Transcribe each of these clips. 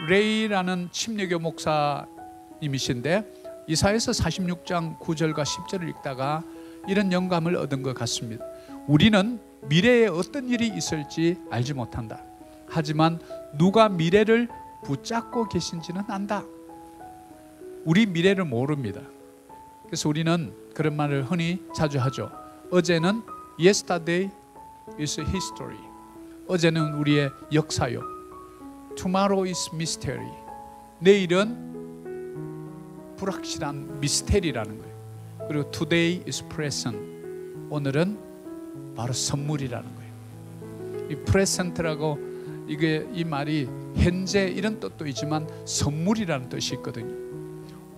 레이라는 침례교 목사님이신데 이사야서 46장 9절과 10절을 읽다가 이런 영감을 얻은 것 같습니다. 우리는 미래에 어떤 일이 있을지 알지 못한다. 하지만 누가 미래를 붙잡고 계신지는 안다. 우리 미래를 모릅니다. 그래서 우리는 그런 말을 흔히 자주 하죠. 어제는 yesterday is history. 어제는 우리의 역사요. Tomorrow is mystery. 내일은 불확실한 미스테리라는 거예요. 그리고 today is present. 오늘은 바로 선물이라는 거예요. 이 present라고 이 말이 현재 이런 뜻도 있지만 선물이라는 뜻이 있거든요.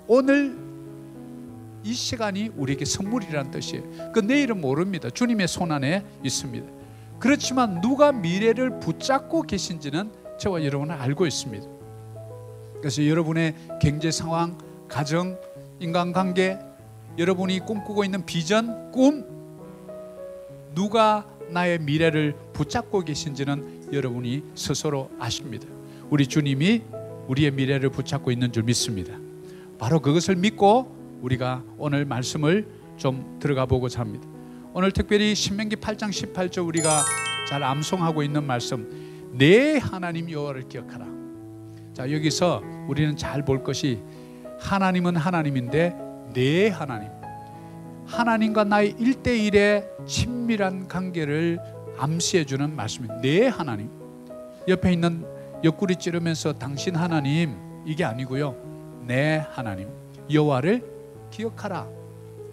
오늘 이 시간이 우리에게 선물이라는 뜻이에요. 그 내일은 모릅니다. 주님의 손안에 있습니다. 그렇지만 누가 미래를 붙잡고 계신지는 저와 여러분은 알고 있습니다. 그래서 여러분의 경제 상황, 가정, 인간관계, 여러분이 꿈꾸고 있는 비전, 꿈, 누가 나의 미래를 붙잡고 계신지는 여러분이 스스로 아십니다. 우리 주님이 우리의 미래를 붙잡고 있는 줄 믿습니다. 바로 그것을 믿고 우리가 오늘 말씀을 좀 들어가 보고자 합니다. 오늘 특별히 신명기 8장 18절 우리가 잘 암송하고 있는 말씀, 내 하나님 여호와를 기억하라. 자, 여기서 우리는 잘 볼 것이 하나님은 하나님인데 내 하나님, 하나님과 나의 1대1의 친밀한 관계를 암시해주는 말씀입니다. 내 하나님. 옆에 있는 옆구리 찌르면서 당신 하나님, 이게 아니고요, 내 하나님 여호와를 기억하라.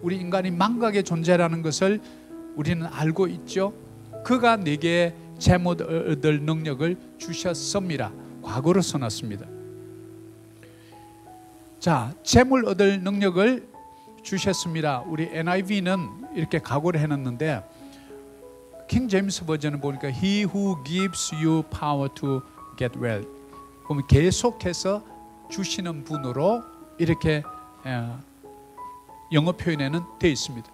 우리 인간이 망각의 존재라는 것을 우리는 알고 있죠. 그가 내게 재물 얻을 능력을 주셨습니다. 과거로 써놨습니다. 자, 재물 얻을 능력을 주셨습니다. 우리 NIV는 이렇게 각오를 해놨는데 킹 제임스 버전을 보니까 He who gives you power to get well. 그러면 계속해서 주시는 분으로 이렇게 영어 표현에는 되어 있습니다.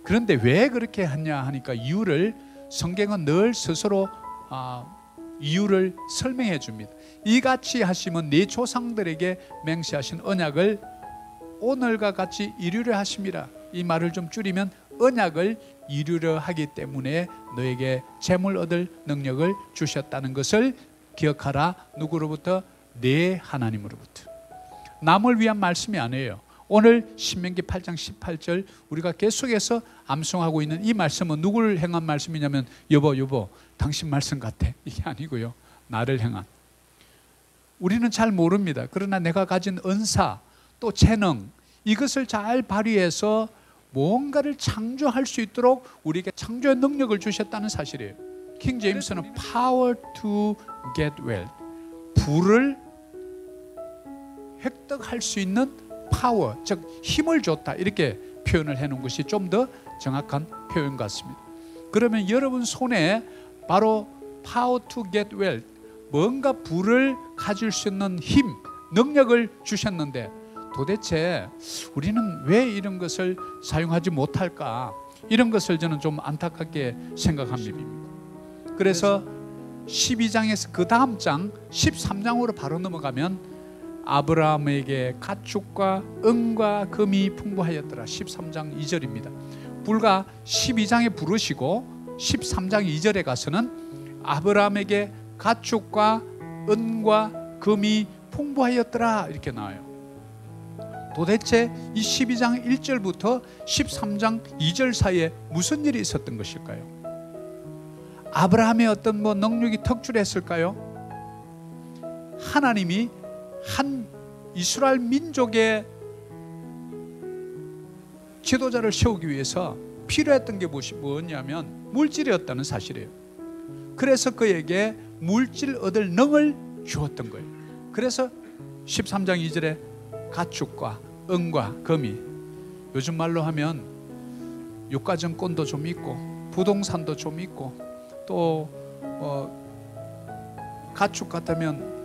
그런데 왜 그렇게 하냐 하니까 이유를 성경은 늘 스스로 이유를 설명해 줍니다. 이같이 하시면 네 조상들에게 맹세하신 언약을 오늘과 같이 이루려 하심이라. 이 말을 좀 줄이면 언약을 이루려 하기 때문에 너에게 재물 얻을 능력을 주셨다는 것을 기억하라. 누구로부터? 내 하나님으로부터. 남을 위한 말씀이 아니에요. 오늘 신명기 8장 18절 우리가 계속해서 암송하고 있는 이 말씀은 누구를 향한 말씀이냐면 여보 당신 말씀 같아, 이게 아니고요, 나를 향한. 우리는 잘 모릅니다. 그러나 내가 가진 은사 또 재능, 이것을 잘 발휘해서 뭔가를 창조할 수 있도록 우리에게 창조의 능력을 주셨다는 사실이에요. 킹 제임스는 power to get well, 부를 획득할 수 있는 파워, 즉 힘을 줬다, 이렇게 표현을 해놓은 것이 좀 더 정확한 표현 같습니다. 그러면 여러분 손에 바로 power to get well, 뭔가 부를 가질 수 있는 힘, 능력을 주셨는데 도대체 우리는 왜 이런 것을 사용하지 못할까? 이런 것을 저는 좀 안타깝게 생각합니다. 그래서 12장에서 그 다음 장 13장으로 바로 넘어가면 아브라함에게 가축과 은과 금이 풍부하였더라. 13장 2절입니다. 불과 12장에 부르시고 13장 2절에 가서는 아브라함에게 가축과 은과 금이 풍부하였더라 이렇게 나와요. 도대체 이 12장 1절부터 13장 2절 사이에 무슨 일이 있었던 것일까요? 아브라함의 어떤 능력이 특출했을까요? 하나님이 한 이스라엘 민족의 지도자를 세우기 위해서 필요했던 게 뭐냐면 물질이었다는 사실이에요. 그래서 그에게 물질 얻을 능을 주었던 거예요. 그래서 13장 2절에 가축과 은과 금이, 요즘 말로 하면 유가증권도 좀 있고 부동산도 좀 있고 또 가축 같으면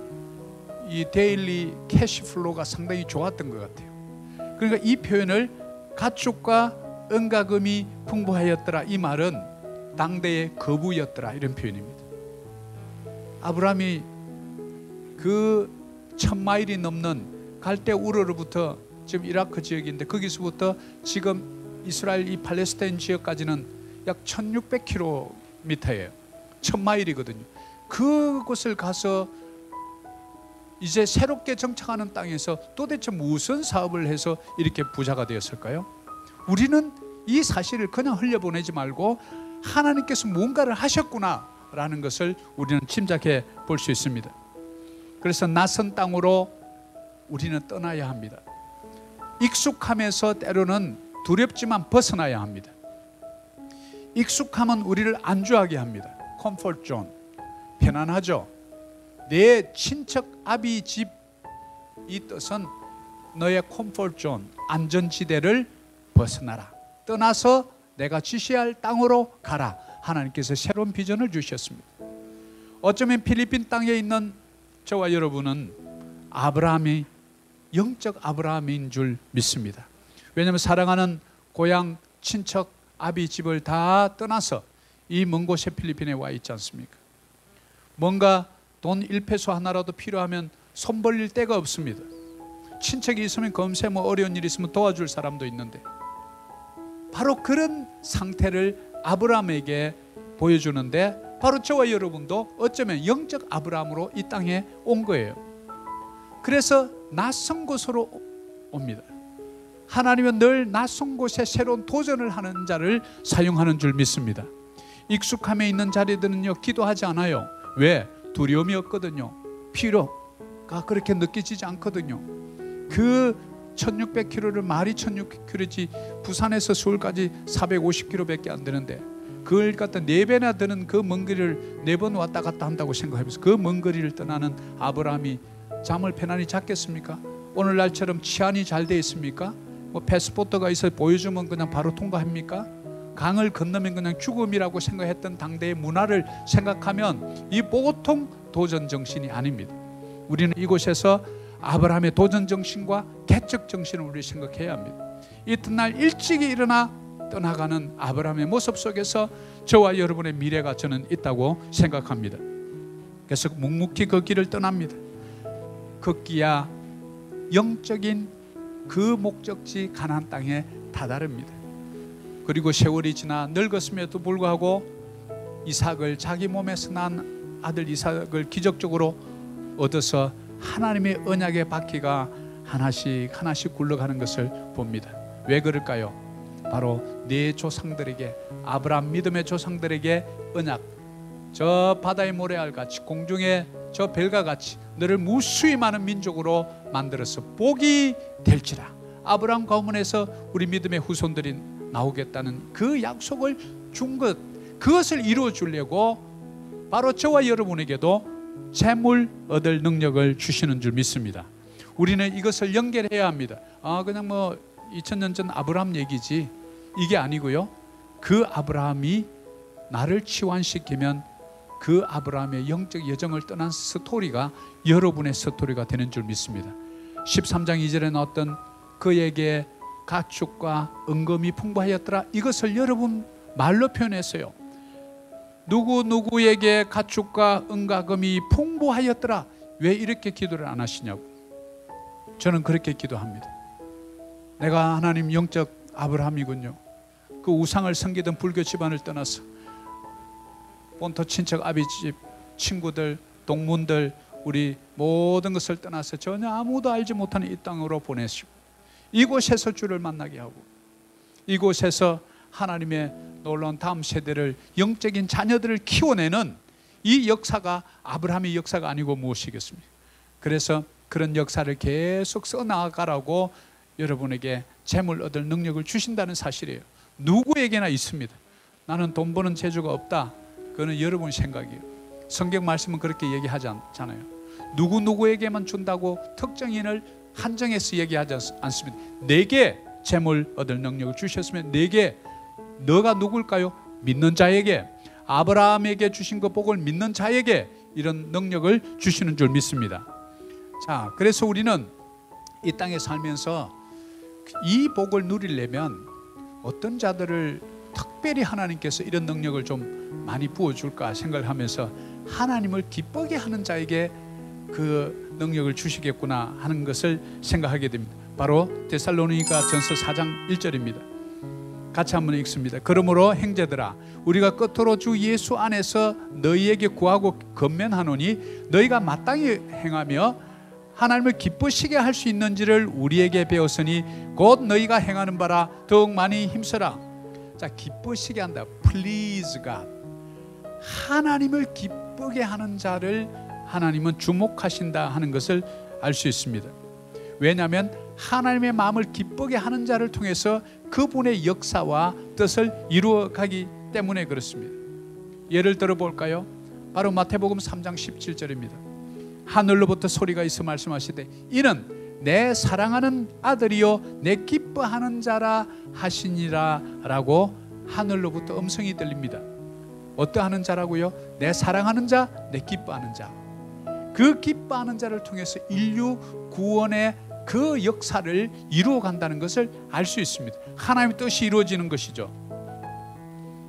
이 데일리 캐시플로우가 상당히 좋았던 것 같아요. 그러니까 이 표현을 가축과 은과 금이 풍부하였더라, 이 말은 당대의 거부였더라, 이런 표현입니다. 아브라함이 그 1000마일이 넘는 갈대 우르로부터 지금 이라크 지역인데 거기서부터 지금 이스라엘 이 팔레스타인 지역까지는 약 1600km예요. 1000마일이거든요. 그곳을 가서 이제 새롭게 정착하는 땅에서 도대체 무슨 사업을 해서 이렇게 부자가 되었을까요? 우리는 이 사실을 그냥 흘려보내지 말고 하나님께서 뭔가를 하셨구나 라는 것을 우리는 짐작해 볼 수 있습니다. 그래서 낯선 땅으로 우리는 떠나야 합니다. 익숙함에서 때로는 두렵지만 벗어나야 합니다. 익숙함은 우리를 안주하게 합니다. 컴포트 존, 편안하죠. 내 친척 아비 집, 이 뜻은 너의 컴포트 존, 안전지대를 벗어나라. 떠나서 내가 지시할 땅으로 가라. 하나님께서 새로운 비전을 주셨습니다. 어쩌면 필리핀 땅에 있는 저와 여러분은 아브라함이 영적 아브라함인 줄 믿습니다. 왜냐하면 사랑하는 고향 친척 아비 집을 다 떠나서 이 먼 곳에 필리핀에 와 있지 않습니까? 뭔가 돈 1페소 하나라도 필요하면 손 벌릴 데가 없습니다. 친척이 있으면 검세 뭐 어려운 일 있으면 도와줄 사람도 있는데, 바로 그런 상태를 아브라함에게 보여주는데, 바로 저와 여러분도 어쩌면 영적 아브라함으로 이 땅에 온 거예요. 그래서 낯선 곳으로 옵니다. 하나님은 늘 낯선 곳에 새로운 도전을 하는 자를 사용하는 줄 믿습니다. 익숙함에 있는 자리들은요, 기도하지 않아요. 왜? 두려움이 없거든요. 필요가 그렇게 느껴지지 않거든요. 그 1600km를 말이 1600km지 부산에서 서울까지 450km밖에 안 되는데, 그걸 갖다 4배나 드는 그 먼 거리를 4번 왔다 갔다 한다고 생각해보세요. 그 먼 거리를 떠나는 아브라함이 잠을 편안히 잤겠습니까? 오늘날처럼 치안이 잘 돼 있습니까? 뭐 패스포트가 있어 보여주면 그냥 바로 통과합니까? 강을 건너면 그냥 죽음이라고 생각했던 당대의 문화를 생각하면 이 보통 도전 정신이 아닙니다. 우리는 이곳에서 아브라함의 도전 정신과 개척 정신을 우리 생각해야 합니다. 이튿날 일찍이 일어나 떠나가는 아브라함의 모습 속에서 저와 여러분의 미래가 저는 있다고 생각합니다. 그래서 묵묵히 그 길을 떠납니다. 걷기야 영적인 그 목적지 가나안 땅에 다다릅니다. 그리고 세월이 지나 늙었음에도 불구하고 이삭을, 자기 몸에서 난 아들 이삭을 기적적으로 얻어서 하나님의 언약의 바퀴가 하나씩 하나씩 굴러가는 것을 봅니다. 왜 그럴까요? 바로 네 조상들에게, 아브라함 믿음의 조상들에게 언약, 저 바다의 모래알같이 공중의 저 별과 같이 너를 무수히 많은 민족으로 만들어서 복이 될지라. 아브라함 가문에서 우리 믿음의 후손들이 나오겠다는 그 약속을 준 것, 그것을 이루어 주려고 바로 저와 여러분에게도 재물 얻을 능력을 주시는 줄 믿습니다. 우리는 이것을 연결해야 합니다. 그냥 뭐 2000년 전 아브라함 얘기지, 이게 아니고요. 그 아브라함이 나를 치환시키면 그 아브라함의 영적 여정을 떠난 스토리가 여러분의 스토리가 되는 줄 믿습니다. 13장 2절에 나왔던 그에게 가축과 은금이 풍부하였더라, 이것을 여러분 말로 표현했어요. 누구누구에게 가축과 은가금이 풍부하였더라. 왜 이렇게 기도를 안 하시냐고. 저는 그렇게 기도합니다. 내가 하나님 영적 아브라함이군요. 그 우상을 섬기던 불교 집안을 떠나서 본토 친척 아비집 친구들, 동문들, 우리 모든 것을 떠나서 전혀 아무도 알지 못하는 이 땅으로 보내시고, 이곳에서 주를 만나게 하고, 이곳에서 하나님의 놀라운 다음 세대를, 영적인 자녀들을 키워내는 이 역사가 아브라함의 역사가 아니고 무엇이겠습니까? 그래서 그런 역사를 계속 써나가라고 여러분에게 재물 얻을 능력을 주신다는 사실이에요. 누구에게나 있습니다. 나는 돈 버는 재주가 없다, 그거는 여러분 생각이에요. 성경 말씀은 그렇게 얘기하지 않잖아요. 누구누구에게만 준다고 특정인을 한정해서 얘기하지 않습니다. 내게 재물 얻을 능력을 주셨으면 내게, 너가 누굴까요? 믿는 자에게, 아브라함에게 주신 그 복을 믿는 자에게 이런 능력을 주시는 줄 믿습니다. 자, 그래서 우리는 이 땅에 살면서 이 복을 누리려면 어떤 자들을 특별히 하나님께서 이런 능력을 좀 많이 부어줄까 생각을 하면서 하나님을 기쁘게 하는 자에게 그 능력을 주시겠구나 하는 것을 생각하게 됩니다. 바로 데살로니가 전서 4장 1절입니다. 같이 한번 읽습니다. 그러므로 형제들아, 우리가 끝으로 주 예수 안에서 너희에게 구하고 건면하노니 너희가 마땅히 행하며 하나님을 기쁘시게 할 수 있는지를 우리에게 배웠으니 곧 너희가 행하는 바라 더욱 많이 힘써라. 자, 기쁘시게 한다. Please God. 하나님을 기쁘게 하는 자를 하나님은 주목하신다 하는 것을 알 수 있습니다. 왜냐하면 하나님의 마음을 기쁘게 하는 자를 통해서 그분의 역사와 뜻을 이루어가기 때문에 그렇습니다. 예를 들어 볼까요? 바로 마태복음 3장 17절입니다. 하늘로부터 소리가 있어 말씀하시되 이는 내 사랑하는 아들이요 내 기뻐하는 자라 하시니라 라고 하늘로부터 음성이 들립니다. 어떠하는 자라고요? 내 사랑하는 자, 내 기뻐하는 자. 그 기뻐하는 자를 통해서 인류 구원의 그 역사를 이루어 간다는 것을 알 수 있습니다. 하나님의 뜻이 이루어지는 것이죠.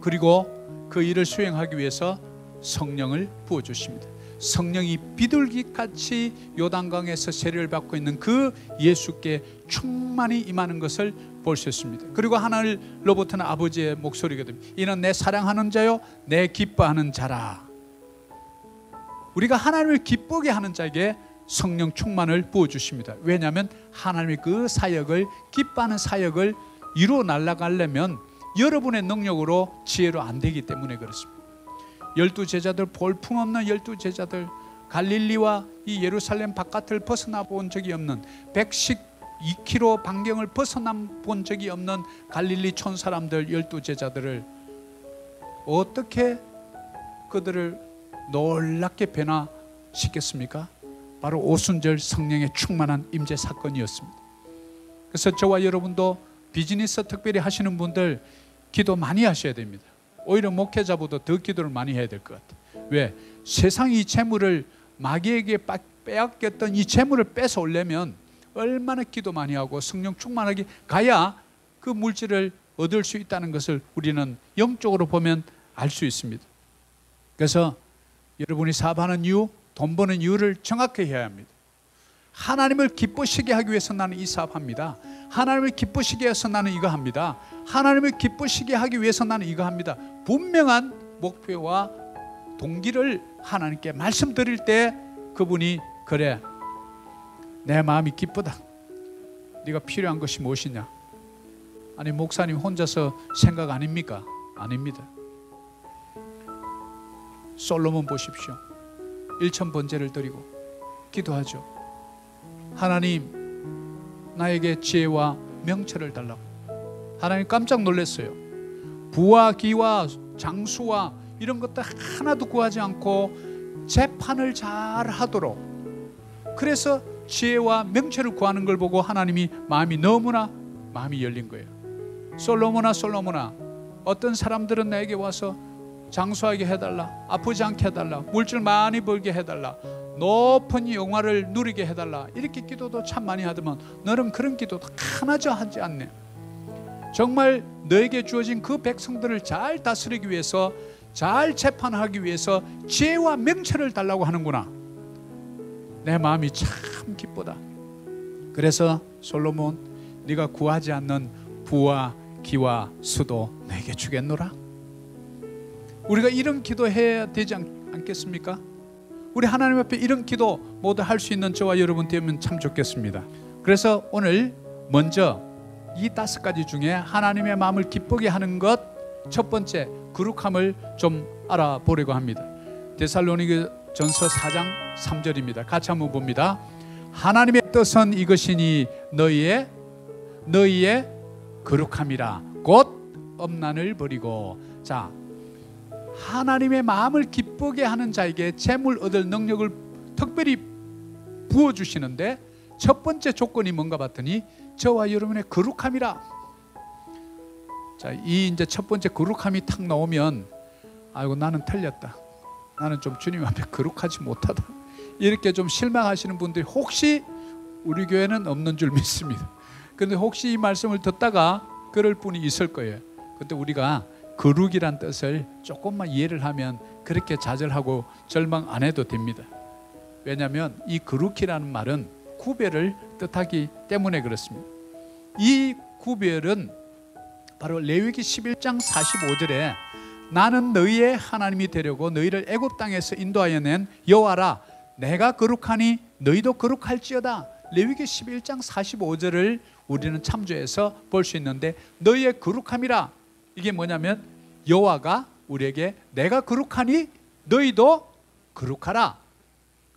그리고 그 일을 수행하기 위해서 성령을 부어주십니다. 성령이 비둘기같이 요단강에서 세례를 받고 있는 그 예수께 충만히 임하는 것을 볼 수 있습니다. 그리고 하늘로부터는 아버지의 목소리가 됩니다. 이는 내 사랑하는 자요 내 기뻐하는 자라. 우리가 하나님을 기쁘게 하는 자에게 성령 충만을 부어주십니다. 왜냐하면 하나님의 그 사역을, 기뻐하는 사역을 이루어 나가려면 여러분의 능력으로 지혜로 안 되기 때문에 그렇습니다. 12제자들, 볼품없는 12제자들, 갈릴리와 이 예루살렘 바깥을 벗어나 본 적이 없는 112km 반경을 벗어나 본 적이 없는 갈릴리 촌 사람들 12제자들을 어떻게 그들을 놀랍게 변화시켰습니까? 바로 오순절 성령의 충만한 임재 사건이었습니다. 그래서 저와 여러분도 비즈니스 특별히 하시는 분들 기도 많이 하셔야 됩니다. 오히려 목회자보다 더 기도를 많이 해야 될 것 같아요. 왜? 세상이 이 재물을 마귀에게 빼앗겼던 이 재물을 뺏어오려면 얼마나 기도 많이 하고 성령 충만하게 가야 그 물질을 얻을 수 있다는 것을 우리는 영적으로 보면 알 수 있습니다. 그래서 여러분이 사업하는 이유, 돈 버는 이유를 정확히 해야 합니다. 하나님을 기쁘시게 하기 위해서 나는 이 사업합니다. 하나님을 기쁘시게 해서 나는 이거 합니다. 하나님을 기쁘시게 하기 위해서 나는 이거 합니다. 분명한 목표와 동기를 하나님께 말씀드릴 때 그분이 그래, 내 마음이 기쁘다. 네가 필요한 것이 무엇이냐? 아니 목사님 혼자서 생각 아닙니까? 아닙니다. 솔로몬 보십시오. 1000번제를 드리고 기도하죠. 하나님, 나에게 지혜와 명철을 달라고. 하나님 깜짝 놀랐어요. 부와 기와 장수와 이런 것들 하나도 구하지 않고 재판을 잘 하도록, 그래서 지혜와 명철을 구하는 걸 보고 하나님이 너무나 마음이 열린 거예요. 솔로몬아, 어떤 사람들은 나에게 와서 장수하게 해달라, 아프지 않게 해달라, 물질 많이 벌게 해달라, 높은 영화를 누리게 해달라, 이렇게 기도도 참 많이 하더만 너는 그런 기도도 하나도 하지 않네. 정말 너에게 주어진 그 백성들을 잘 다스리기 위해서, 잘 재판하기 위해서 지혜와 명철을 달라고 하는구나. 내 마음이 참 기쁘다. 그래서 솔로몬, 네가 구하지 않는 부와 기와 수도 내게 주겠노라. 우리가 이런 기도해야 되지 않겠습니까? 우리 하나님 앞에 이런 기도 모두 할 수 있는 저와 여러분 되면 참 좋겠습니다. 그래서 오늘 먼저 이 5가지 중에 하나님의 마음을 기쁘게 하는 것, 첫 번째 거룩함을 좀 알아보려고 합니다. 데살로니가전서 4장 3절입니다. 같이 한번 봅니다. 하나님의 뜻은 이것이니 너희의 거룩함이라 곧 엄난을 버리고. 자, 하나님의 마음을 기쁘게 하는 자에게 재물 얻을 능력을 특별히 부어주시는데 첫 번째 조건이 뭔가 봤더니 저와 여러분의 거룩함이라. 자, 이 이제 첫 번째 거룩함이 탁 나오면 아이고 나는 틀렸다, 나는 좀 주님 앞에 거룩하지 못하다, 이렇게 좀 실망하시는 분들이 혹시 우리 교회는 없는 줄 믿습니다. 그런데 혹시 이 말씀을 듣다가 그럴 분이 있을 거예요. 근데 우리가 거룩이란 뜻을 조금만 이해를 하면 그렇게 좌절하고 절망 안 해도 됩니다. 왜냐하면 이 거룩이라는 말은 구별을 뜻하기 때문에 그렇습니다. 이 구별은 바로 레위기 11장 45절에 나는 너희의 하나님이 되려고 너희를 애굽 땅에서 인도하여 낸 여호와라. 내가 거룩하니 너희도 거룩할지어다. 레위기 11장 45절을 우리는 참조해서 볼 수 있는데, 너희의 거룩함이라, 이게 뭐냐면 여호와가 우리에게 내가 거룩하니 너희도 거룩하라.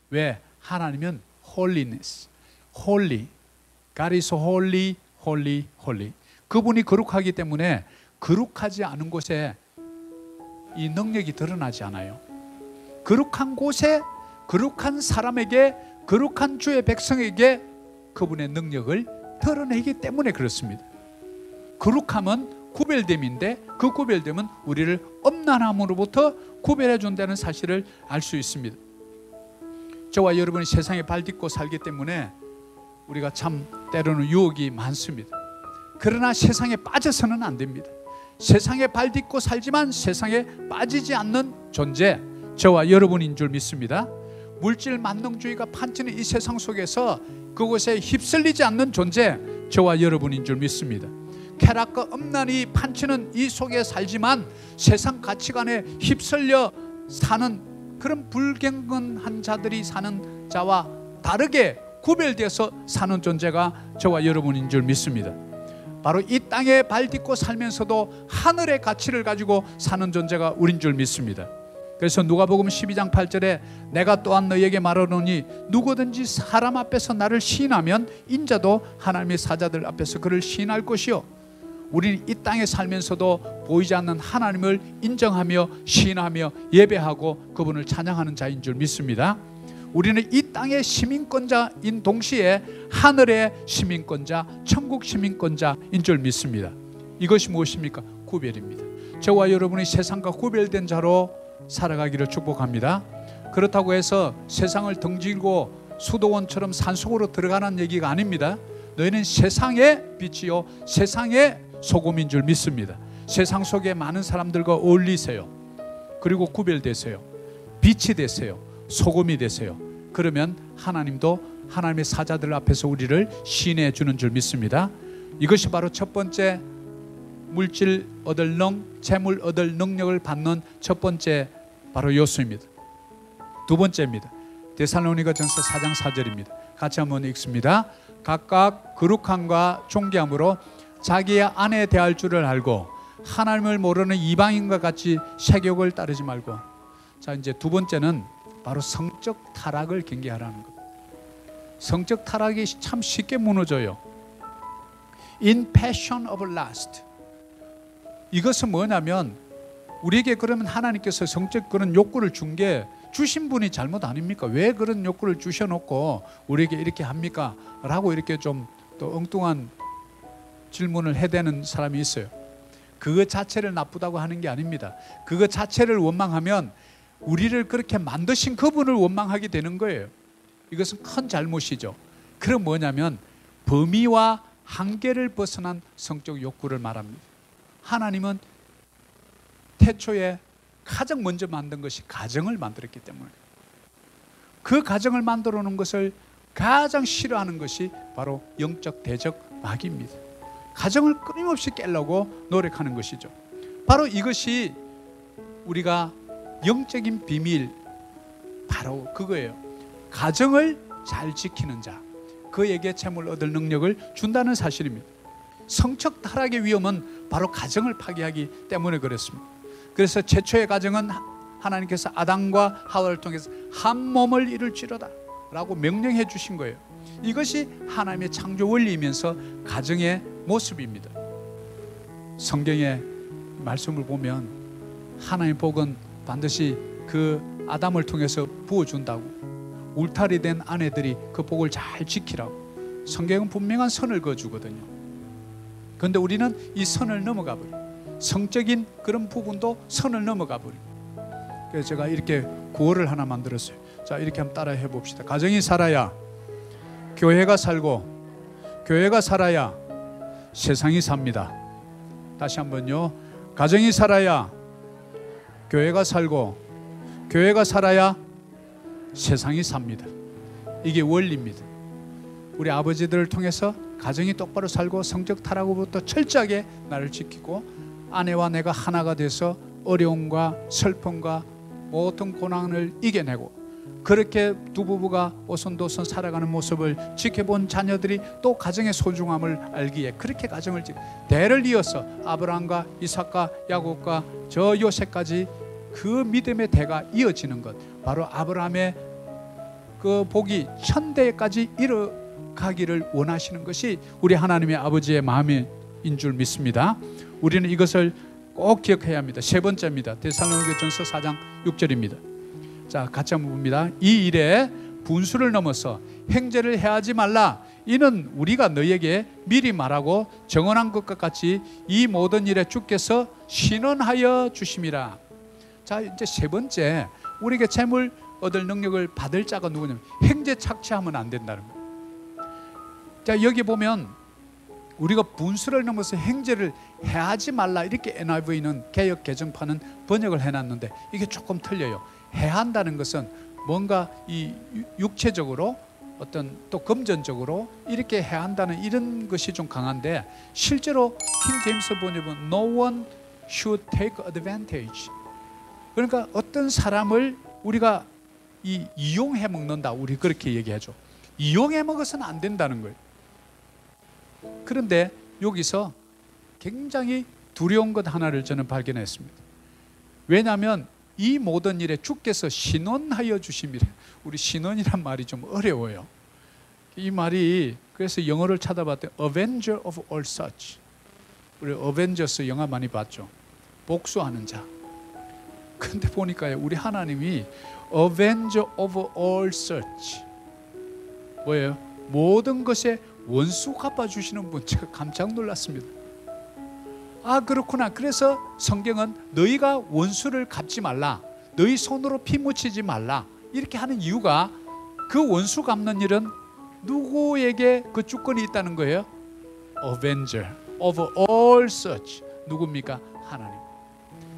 왜? 하나님은 holiness, holy, God is holy, holy, holy. 그분이 거룩하기 때문에 거룩하지 않은 곳에 이 능력이 드러나지 않아요. 거룩한 곳에, 거룩한 사람에게, 거룩한 주의 백성에게 그분의 능력을 드러내기 때문에 그렇습니다. 거룩함은 구별됨인데, 그 구별됨은 우리를 엄난함으로부터 구별해 준다는 사실을 알 수 있습니다. 저와 여러분이 세상에 발 딛고 살기 때문에 우리가 참 때로는 유혹이 많습니다. 그러나 세상에 빠져서는 안 됩니다. 세상에 발 딛고 살지만 세상에 빠지지 않는 존재, 저와 여러분인 줄 믿습니다. 물질 만능주의가 판치는 이 세상 속에서 그곳에 휩쓸리지 않는 존재, 저와 여러분인 줄 믿습니다. 쾌락과 음란이 판치는 이 속에 살지만 세상 가치관에 휩쓸려 사는 그런 불경건한 자들이 사는 자와 다르게 구별되어서 사는 존재가 저와 여러분인 줄 믿습니다. 바로 이 땅에 발 딛고 살면서도 하늘의 가치를 가지고 사는 존재가 우린 줄 믿습니다. 그래서 누가복음 12장 8절에 내가 또한 너희에게 말하노니 누구든지 사람 앞에서 나를 시인하면 인자도 하나님의 사자들 앞에서 그를 시인할 것이요. 우리는 이 땅에 살면서도 보이지 않는 하나님을 인정하며 시인하며 예배하고 그분을 찬양하는 자인 줄 믿습니다. 우리는 이 땅의 시민권자인 동시에 하늘의 시민권자, 천국 시민권자인 줄 믿습니다. 이것이 무엇입니까? 구별입니다. 저와 여러분이 세상과 구별된 자로 살아가기를 축복합니다. 그렇다고 해서 세상을 등지고 수도원처럼 산속으로 들어가는 얘기가 아닙니다. 너희는 세상의 빛이요 세상의 소금인 줄 믿습니다. 세상 속에 많은 사람들과 어울리세요. 그리고 구별되세요. 빛이 되세요. 소금이 되세요. 그러면 하나님도 하나님의 사자들 앞에서 우리를 시인해 주는 줄 믿습니다. 이것이 바로 첫 번째 물질 얻을 재물 얻을 능력을 받는 첫 번째 바로 요소입니다. 두 번째입니다. 데살로니가전서 4장 4절입니다. 같이 한번 읽습니다. 각각 거룩함과 존귀함으로 자기의 아내에 대할 줄을 알고 하나님을 모르는 이방인과 같이 세욕을 따르지 말고. 자, 이제 두 번째는 바로 성적 타락을 경계하라는 겁니다. 성적 타락이 참 쉽게 무너져요. In passion of lust. 이것은 뭐냐면 우리에게 그러면 하나님께서 성적 그런 욕구를 주신 분이 잘못 아닙니까? 왜 그런 욕구를 주셔놓고 우리에게 이렇게 합니까? 라고 이렇게 좀 또 엉뚱한 질문을 해대는 사람이 있어요. 그것 자체를 나쁘다고 하는 게 아닙니다. 그것 자체를 원망하면 우리를 그렇게 만드신 그분을 원망하게 되는 거예요. 이것은 큰 잘못이죠. 그럼 뭐냐면 범위와 한계를 벗어난 성적 욕구를 말합니다. 하나님은 태초에 가장 먼저 만든 것이 가정을 만들었기 때문에 그 가정을 만들어 놓은 것을 가장 싫어하는 것이 바로 영적 대적 마귀입니다. 가정을 끊임없이 깨려고 노력하는 것이죠. 바로 이것이 우리가 영적인 비밀, 바로 그거예요. 가정을 잘 지키는 자, 그에게 재물 얻을 능력을 준다는 사실입니다. 성적 타락의 위험은 바로 가정을 파괴하기 때문에 그렇습니다. 그래서 최초의 가정은 하나님께서 아담과 하와를 통해서 한 몸을 이룰지로다 라고 명령해 주신 거예요. 이것이 하나님의 창조 원리이면서 가정의 모습입니다. 성경의 말씀을 보면 하나님의 복은 반드시 그 아담을 통해서 부어준다고, 울타리 된 아내들이 그 복을 잘 지키라고 성경은 분명한 선을 그어주거든요. 그런데 우리는 이 선을 넘어가 버려요. 성적인 그런 부분도 선을 넘어가 버려요. 그래서 제가 이렇게 구호를 하나 만들었어요. 자, 이렇게 한번 따라 해봅시다. 가정이 살아야 교회가 살고, 교회가 살아야 세상이 삽니다. 다시 한번요. 가정이 살아야 교회가 살고, 교회가 살아야 세상이 삽니다. 이게 원리입니다. 우리 아버지들을 통해서 가정이 똑바로 살고 성적 타락으로부터 철저하게 나를 지키고 아내와 내가 하나가 돼서 어려움과 슬픔과 모든 고난을 이겨내고 그렇게 두 부부가 오손도손 살아가는 모습을 지켜본 자녀들이 또 가정의 소중함을 알기에 그렇게 가정을 대를 이어서 아브라함과 이삭과 야곱과 저 요셉까지 그 믿음의 대가 이어지는 것, 바로 아브라함의 그 복이 천대까지 이뤄가기를 원하시는 것이 우리 하나님의 아버지의 마음인 줄 믿습니다. 우리는 이것을 꼭 기억해야 합니다. 세 번째입니다. 데살로니가전서 4장 6절입니다. 자, 같이 한번 봅니다. 이 일에 분수를 넘어서 행제를 해하지 말라. 이는 우리가 너희에게 미리 말하고 정언한 것과 같이 이 모든 일에 주께서 신원하여 주심이라. 자, 이제 세 번째, 우리에게 재물 얻을 능력을 받을 자가 누구냐면 행제 착취하면 안 된다는 거예요. 자, 여기 보면 우리가 분수를 넘어서 행제를 해하지 말라 이렇게 NIV는 개역 개정판은 번역을 해놨는데 이게 조금 틀려요. 해한다는 것은 뭔가 이 육체적으로 어떤 또 금전적으로 이렇게 해한다는 이런 것이 좀 강한데, 실제로 킹 제임스 번역은 No one should take advantage. 그러니까 어떤 사람을 우리가 이용해 먹는다, 우리 그렇게 얘기하죠. 이용해 먹어서는 안 된다는 거예요. 그런데 여기서 굉장히 두려운 것 하나를 저는 발견했습니다. 왜냐하면 이 모든 일에 주께서 신원하여 주심이래. 우리 신원이란 말이 좀 어려워요. 이 말이, 그래서 영어를 찾아봤더니 Avenger of all such. 우리 어벤져스 영화 많이 봤죠. 복수하는 자. 근데 보니까 우리 하나님이 Avenger of all such 뭐예요? 모든 것에 원수 갚아주시는 분. 제가 깜짝 놀랐습니다. 아, 그렇구나. 그래서 성경은 너희가 원수를 갚지 말라, 너희 손으로 피 묻히지 말라 이렇게 하는 이유가, 그 원수 갚는 일은 누구에게 그 주권이 있다는 거예요? Avenger of all such. 누굽니까? 하나님.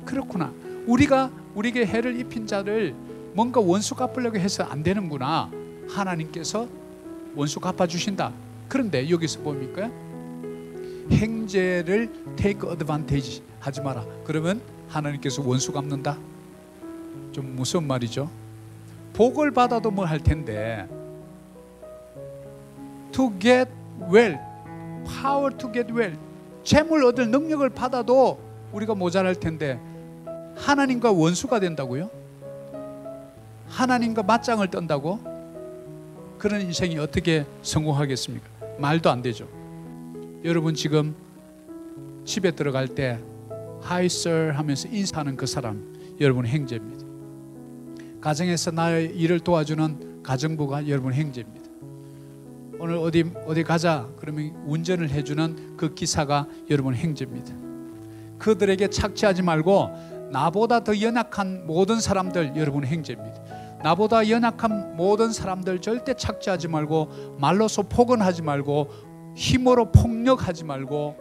그렇구나. 우리가 우리에게 해를 입힌 자를 뭔가 원수 갚으려고 해서 안 되는구나. 하나님께서 원수 갚아주신다. 그런데 여기서 뭡니까? 행제를 take advantage 하지 마라. 그러면 하나님께서 원수 갚는다? 좀 무서운 말이죠. 복을 받아도 뭐 할 텐데, to get well, power to get well, 재물 얻을 능력을 받아도 우리가 모자랄 텐데 하나님과 원수가 된다고요? 하나님과 맞짱을 뜬다고? 그런 인생이 어떻게 성공하겠습니까? 말도 안 되죠. 여러분 지금 집에 들어갈 때 Hi sir 하면서 인사하는 그 사람, 여러분 행제입니다. 가정에서 나의 일을 도와주는 가정부가 여러분 행제입니다. 오늘 어디 가자 그러면 운전을 해주는 그 기사가 여러분 행제입니다. 그들에게 착취하지 말고 나보다 더 연약한 모든 사람들, 여러분 행제입니다. 나보다 연약한 모든 사람들 절대 착취하지 말고, 말로서 폭언하지 말고, 힘으로 폭력하지 말고,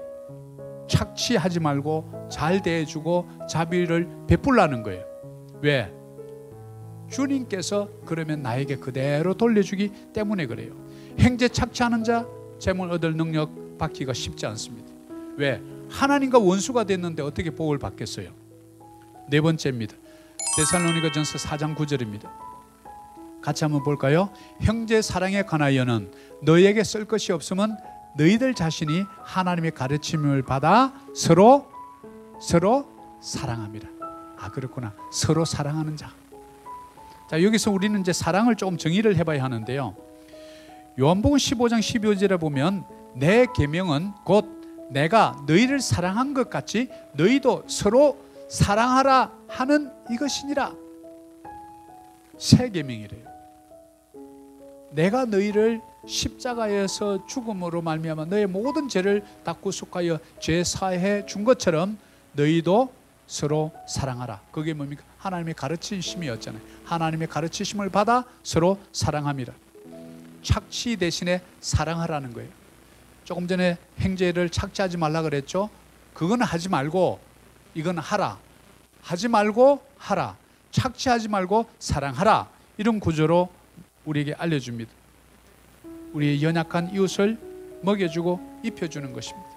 착취하지 말고 잘 대해주고 자비를 베풀라는 거예요. 왜? 주님께서 그러면 나에게 그대로 돌려주기 때문에 그래요. 행제 착취하는 자 재물 얻을 능력 받기가 쉽지 않습니다. 왜? 하나님과 원수가 됐는데 어떻게 복을 받겠어요? 네 번째입니다. 데살로니가전서 4장 9절입니다. 같이 한번 볼까요? 형제 사랑에 관하여는 너희에게 쓸 것이 없으면 너희들 자신이 하나님의 가르침을 받아 서로 사랑합니다. 아, 그렇구나. 서로 사랑하는 자. 자, 여기서 우리는 이제 사랑을 조금 정의를 해봐야 하는데요. 요한복음 15장 12절에 보면 내 계명은 곧 내가 너희를 사랑한 것 같이 너희도 서로 사랑하라 하는 이것이니라. 새 계명이래요. 내가 너희를 십자가에서 죽음으로 말미암아 너의 모든 죄를 다 구속하여 죄 사해 준 것처럼 너희도 서로 사랑하라. 그게 뭡니까? 하나님의 가르치심이었잖아요. 하나님의 가르치심을 받아 서로 사랑합니다. 착취 대신에 사랑하라는 거예요. 조금 전에 행제를 착취하지 말라 그랬죠. 그건 하지 말고 이건 하라. 하지 말고 하라. 착취하지 말고 사랑하라. 이런 구조로 우리에게 알려줍니다. 우리의 연약한 이웃을 먹여주고 입혀주는 것입니다.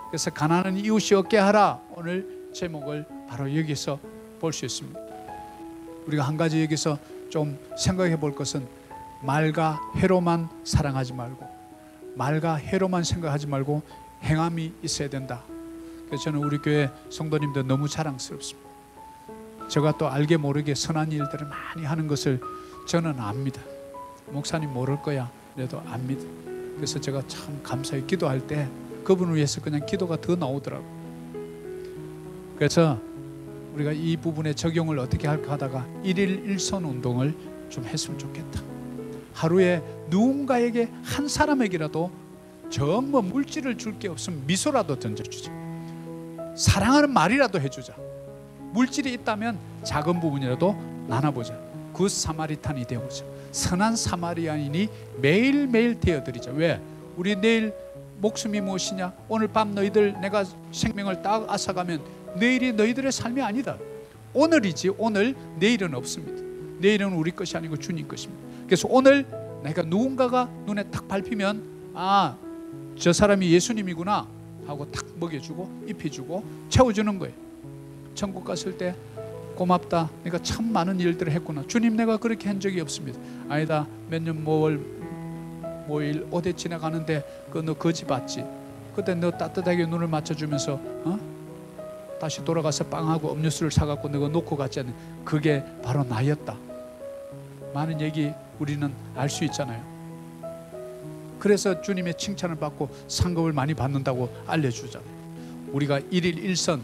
그래서 가난한 이웃이 없게 하라, 오늘 제목을 바로 여기서 볼 수 있습니다. 우리가 한 가지 여기서 좀 생각해 볼 것은, 말과 해로만 사랑하지 말고, 말과 해로만 생각하지 말고 행함이 있어야 된다. 그래서 저는 우리 교회 성도님들 너무 자랑스럽습니다. 제가 또 알게 모르게 선한 일들을 많이 하는 것을 저는 압니다. 목사님 모를 거야, 그래도 압니다. 그래서 제가 참 감사히 기도할 때 그분을 위해서 그냥 기도가 더 나오더라고요. 그래서 우리가 이 부분의 적용을 어떻게 할까 하다가 1일 1선 운동을 좀 했으면 좋겠다. 하루에 누군가에게, 한 사람에게라도 정말 물질을 줄 게 없으면 미소라도 던져주자. 사랑하는 말이라도 해주자. 물질이 있다면 작은 부분이라도 나눠보자. 굿 사마리탄이 되어보자. 선한 사마리아인이 매일매일 되어드리자. 왜? 우리 내일 목숨이 무엇이냐? 오늘 밤 너희들 내가 생명을 딱 앗아가면 내일이 너희들의 삶이 아니다. 오늘이지. 오늘, 내일은 없습니다. 내일은 우리 것이 아니고 주님 것입니다. 그래서 오늘 내가 누군가가 눈에 딱 밟히면, 아, 저 사람이 예수님이구나 하고 탁 먹여주고 입혀주고 채워주는 거예요. 천국 갔을 때 고맙다, 내가 참 많은 일들을 했구나. 주님, 내가 그렇게 한 적이 없습니다. 아니다, 몇 년 뭐일 어디 지나가는데 그 너 거지 봤지? 그때 너 따뜻하게 눈을 맞춰주면서 다시 돌아가서 빵하고 음료수를 사갖고 너가 놓고 갔지 않니? 그게 바로 나였다. 많은 얘기 우리는 알 수 있잖아요. 그래서 주님의 칭찬을 받고 상급을 많이 받는다고 알려주잖아요. 우리가 1일 1선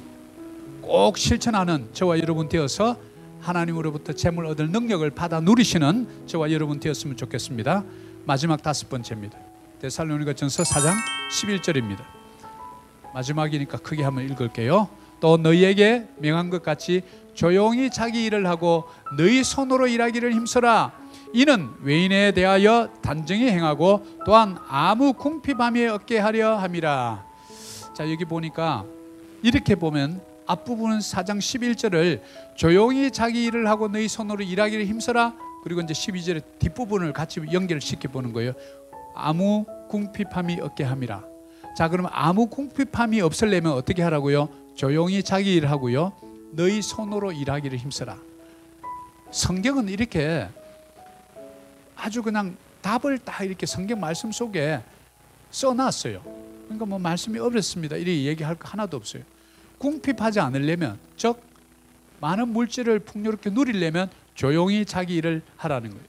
꼭 실천하는 저와 여러분 되어서 하나님으로부터 재물 얻을 능력을 받아 누리시는 저와 여러분 되었으면 좋겠습니다. 마지막 5번째입니다. 데살로니가전서 4장 11절입니다. 마지막이니까 크게 한번 읽을게요. 또 너희에게 명한 것 같이 조용히 자기 일을 하고 너희 손으로 일하기를 힘써라. 이는 외인에 대하여 단정히 행하고 또한 아무 궁핍함이 없게 하려 함이라. 자, 여기 보니까 이렇게 보면 앞부분은 4장 11절을 조용히 자기 일을 하고 너희 손으로 일하기를 힘써라. 그리고 이제 12절의 뒷부분을 같이 연결시켜 보는 거예요. 아무 궁핍함이 없게 함이라. 자, 그러면 아무 궁핍함이 없으려면 어떻게 하라고요? 조용히 자기 일을 하고요, 너희 손으로 일하기를 힘써라. 성경은 이렇게 아주 그냥 답을 다 이렇게 성경 말씀 속에 써놨어요. 그러니까 뭐 말씀이 어렵습니다 이렇게 얘기할 거 하나도 없어요. 궁핍하지 않으려면, 즉 많은 물질을 풍요롭게 누리려면 조용히 자기 일을 하라는 거예요.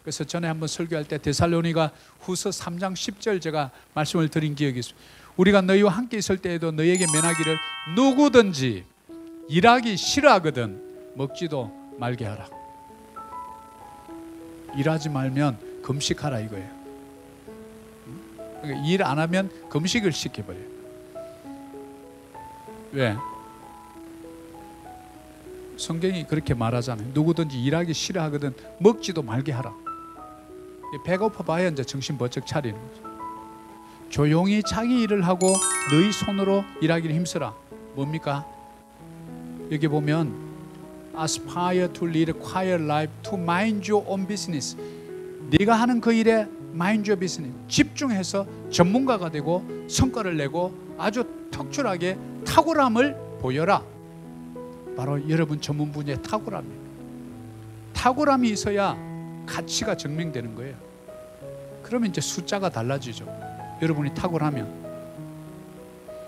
그래서 전에 한번 설교할 때 데살로니가 후서 3장 10절 제가 말씀을 드린 기억이 있습니다. 우리가 너희와 함께 있을 때에도 너희에게 면하기를 누구든지 일하기 싫어하거든 먹지도 말게 하라. 일하지 말면 금식하라 이거예요. 그러니까 일 안 하면 금식을 시켜버려요. 왜? 성경이 그렇게 말하잖아요. 누구든지 일하기 싫어하거든 먹지도 말게 하라. 배고파 봐야 이제 정신 번쩍 차리는 거죠. 조용히 자기 일을 하고 너희 손으로 일하기를 힘써라. 뭡니까? 여기 보면 aspire to lead a quiet life, to mind your own business. 네가 하는 그 일에 mind your business, 집중해서 전문가가 되고 성과를 내고 아주 특출하게 탁월함을 보여라. 바로 여러분 전문 분야의 탁월함이에요. 탁월함이 있어야 가치가 증명되는 거예요. 그러면 이제 숫자가 달라지죠. 여러분이 탁월하면.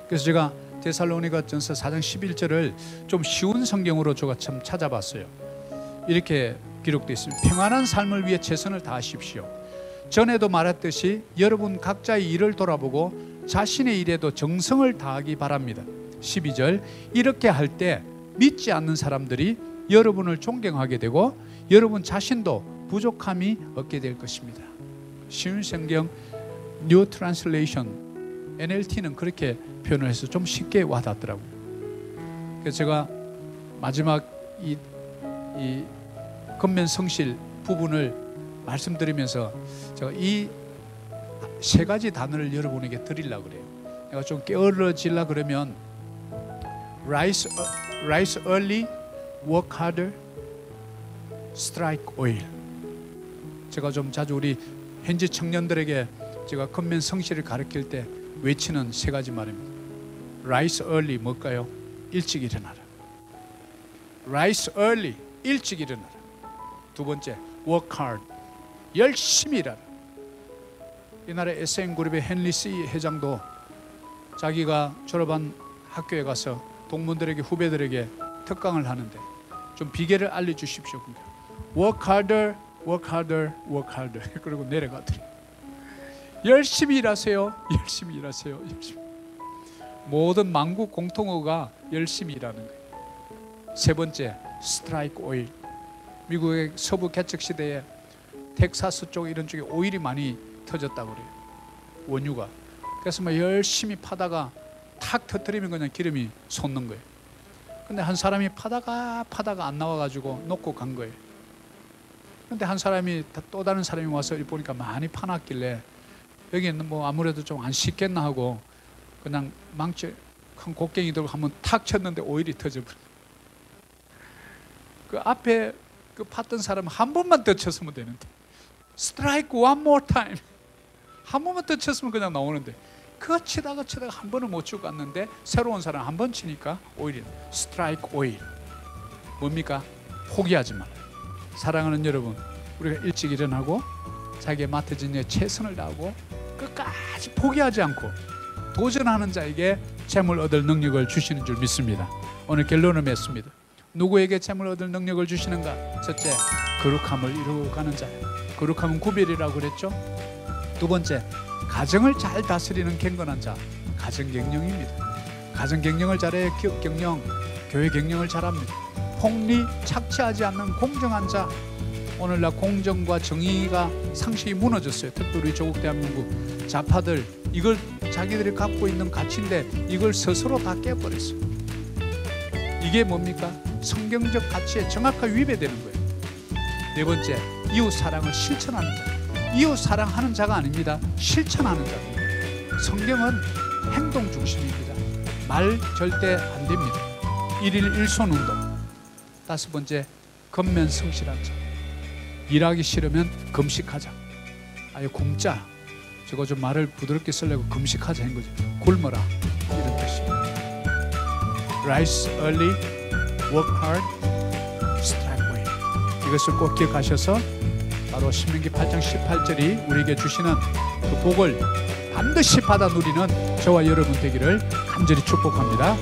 그래서 제가 데살로니가전서 4장 11절을 좀 쉬운 성경으로 제가 참 찾아봤어요. 이렇게 기록되어 있습니다. 평안한 삶을 위해 최선을 다하십시오. 전에도 말했듯이 여러분 각자의 일을 돌아보고 자신의 일에도 정성을 다하기 바랍니다. 12절, 이렇게 할 때 믿지 않는 사람들이 여러분을 존경하게 되고 여러분 자신도 부족함이 없게 될 것입니다. 쉬운 성경 뉴 트랜슬레이션 NLT는 그렇게 표현을 해서 좀 쉽게 와닿더라고요. 그래서 제가 마지막 이 근면 성실 부분을 말씀드리면서 제가 이 세 가지 단어를 여러분에게 드리려고 그래요. 내가 좀 게을러지려 그러면 rise early, work harder, strike oil. 제가 좀 자주 우리 현지 청년들에게 제가 건면 성실을 가르칠 때 외치는 세 가지 말입니다. Rise early 뭘까요? 일찍 일어나라. Rise early 일찍 일어나라. 두 번째, work hard 열심히 일하라. 이 나라의 SM그룹의 헨리 C 회장도 자기가 졸업한 학교에 가서 동문들에게 후배들에게 특강을 하는데 좀 비결을 알려주십시오. Work harder, work harder, work harder. 그리고 내려가더래요. 열심히 일하세요. 열심히 일하세요. 열심히. 모든 만국 공통어가 열심히 일하는 거예요. 세 번째, 스트라이크 오일. 미국의 서부 개척 시대에 텍사스 쪽 이런 쪽에 오일이 많이 터졌다고 그래요. 원유가. 그래서 막 열심히 파다가 탁 터뜨리면 그냥 기름이 솟는 거예요. 근데 한 사람이 파다가 안 나와가지고 놓고 간 거예요. 근데 한 사람이 또 다른 사람이 와서 보니까 많이 파놨길래 여기는 뭐 아무래도 좀 안 식겠나 하고 그냥 망치 큰 곡괭이 들고 한번 탁 쳤는데 오일이 터져버려. 그 앞에 그 팠던 사람 한 번만 더 쳤으면 되는데 스트라이크 one more time 한 번만 더 쳤으면 그냥 나오는데 그거 치다가 한 번은 못 치고 갔는데 새로운 사람 한 번 치니까 오일이 스트라이크 오일. 뭡니까? 포기하지 마라. 사랑하는 여러분, 우리가 일찍 일어나고 자기의 맡아진 일에 최선을 다하고 끝까지 포기하지 않고 도전하는 자에게 재물 얻을 능력을 주시는 줄 믿습니다. 오늘 결론을 맺습니다. 누구에게 재물 얻을 능력을 주시는가? 첫째, 거룩함을 이루어가는 자. 거룩함은 구별이라고 그랬죠. 두 번째, 가정을 잘 다스리는 경건한 자. 가정경영입니다. 가정경영을 잘해 기업 경영, 교회 경영을 잘합니다. 폭리, 착취하지 않는 공정한 자. 오늘날 공정과 정의가 상식이 무너졌어요. 특별히 우리 조국 대한민국 좌파들 이걸 자기들이 갖고 있는 가치인데 이걸 스스로 다 깨버렸어요. 이게 뭡니까? 성경적 가치에 정확하게 위배되는 거예요. 네 번째, 이웃 사랑을 실천하는 자. 이웃 사랑하는 자가 아닙니다. 실천하는 자입니다. 성경은 행동 중심입니다. 말 절대 안 됩니다. 일일 일손 운동. 다섯 번째, 겉면 성실한 자. 일하기 싫으면 금식하자. 아예 굶자. 저거 좀 말을 부드럽게 쓰려고 금식하자 한 거죠. 굶어라 이런 뜻이에요. Rise early, work hard, strike well. 이것을 꼭 기억하셔서 바로 신명기 8장 18절이 우리에게 주시는 그 복을 반드시 받아 누리는 저와 여러분 되기를 간절히 축복합니다.